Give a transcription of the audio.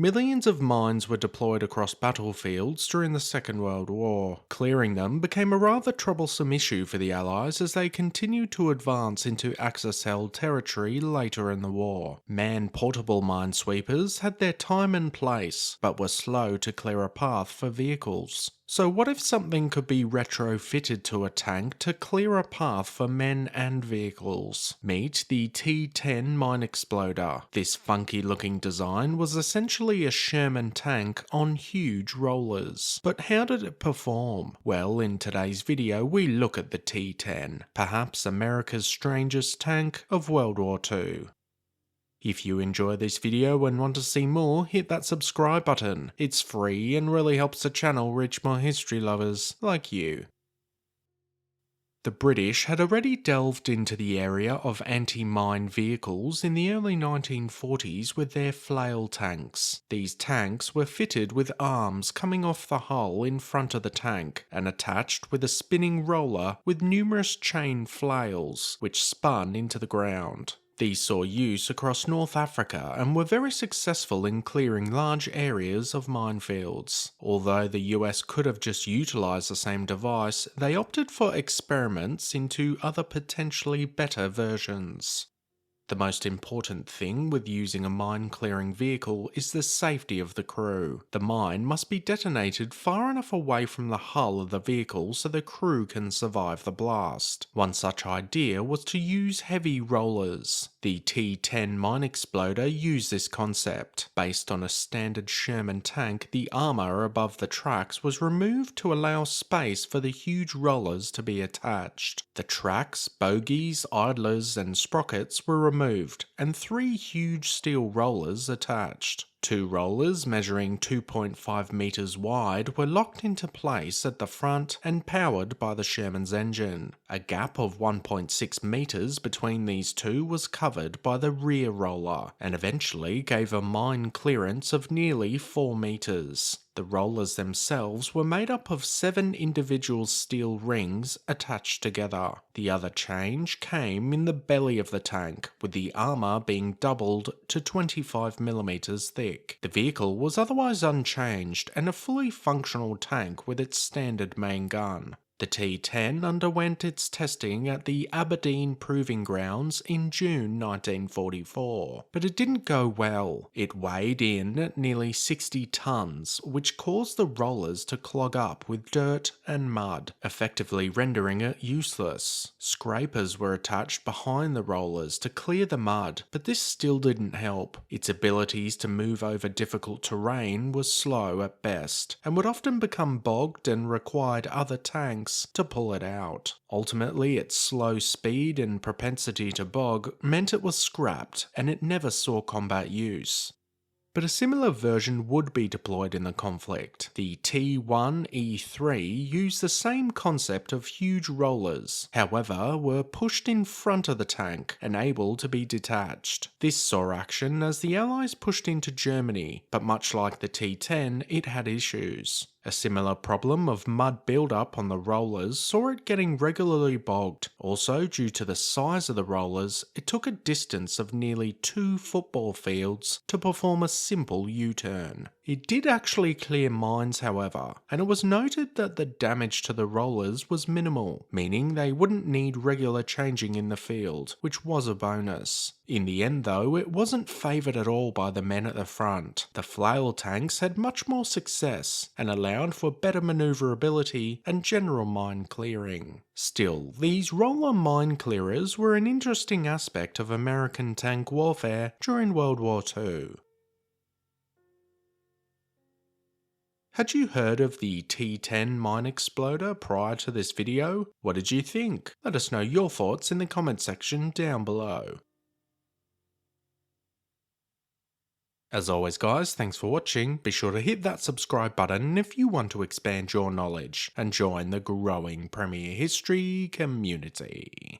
Millions of mines were deployed across battlefields during the Second World War. Clearing them became a rather troublesome issue for the Allies as they continued to advance into Axis-held territory later in the war. Man-portable minesweepers had their time and place, but were slow to clear a path for vehicles. So what if something could be retrofitted to a tank to clear a path for men and vehicles? Meet the T10 Mine Exploder. This funky looking design was essentially a Sherman tank on huge rollers. But how did it perform? Well, in today's video we look at the T10, perhaps America's strangest tank of World War II. If you enjoy this video and want to see more, hit that subscribe button. It's free and really helps the channel reach more history lovers like you. The British had already delved into the area of anti-mine vehicles in the early 1940s with their flail tanks. These tanks were fitted with arms coming off the hull in front of the tank and attached with a spinning roller with numerous chain flails which spun into the ground. These saw use across North Africa and were very successful in clearing large areas of minefields. Although the US could have just utilised the same device, they opted for experiments into other potentially better versions. The most important thing with using a mine-clearing vehicle is the safety of the crew. The mine must be detonated far enough away from the hull of the vehicle so the crew can survive the blast. One such idea was to use heavy rollers. The T10 Mine Exploder used this concept. Based on a standard Sherman tank, the armour above the tracks was removed to allow space for the huge rollers to be attached. The tracks, bogies, idlers and sprockets were removed, and 3 huge steel rollers attached. 2 rollers measuring 2.5 meters wide were locked into place at the front and powered by the Sherman's engine. A gap of 1.6 meters between these two was covered by the rear roller, and eventually gave a mine clearance of nearly 4 meters. The rollers themselves were made up of 7 individual steel rings attached together. The other change came in the belly of the tank, with the armour being doubled to 25mm thick. The vehicle was otherwise unchanged and a fully functional tank with its standard main gun. The T10 underwent its testing at the Aberdeen Proving Grounds in June 1944, but it didn't go well. It weighed in at nearly 60 tonnes, which caused the rollers to clog up with dirt and mud, effectively rendering it useless. Scrapers were attached behind the rollers to clear the mud, but this still didn't help. Its abilities to move over difficult terrain was slow at best, and would often become bogged and required other tanks to pull it out. Ultimately, its slow speed and propensity to bog meant it was scrapped, and it never saw combat use. But a similar version would be deployed in the conflict. The T1E3 used the same concept of huge rollers, however were pushed in front of the tank and able to be detached. This saw action as the Allies pushed into Germany, but much like the T10, it had issues. A similar problem of mud build-up on the rollers saw it getting regularly bogged. Also, due to the size of the rollers, it took a distance of nearly 2 football fields to perform a simple U-turn. It did actually clear mines, however, and it was noted that the damage to the rollers was minimal, meaning they wouldn't need regular changing in the field, which was a bonus. In the end though, it wasn't favoured at all by the men at the front. The flail tanks had much more success, and allowed for better manoeuvrability and general mine clearing. Still, these roller mine clearers were an interesting aspect of American tank warfare during World War II. Had you heard of the T10 Mine Exploder prior to this video? What did you think? Let us know your thoughts in the comment section down below. As always guys, thanks for watching. Be sure to hit that subscribe button if you want to expand your knowledge and join the growing Premier History community.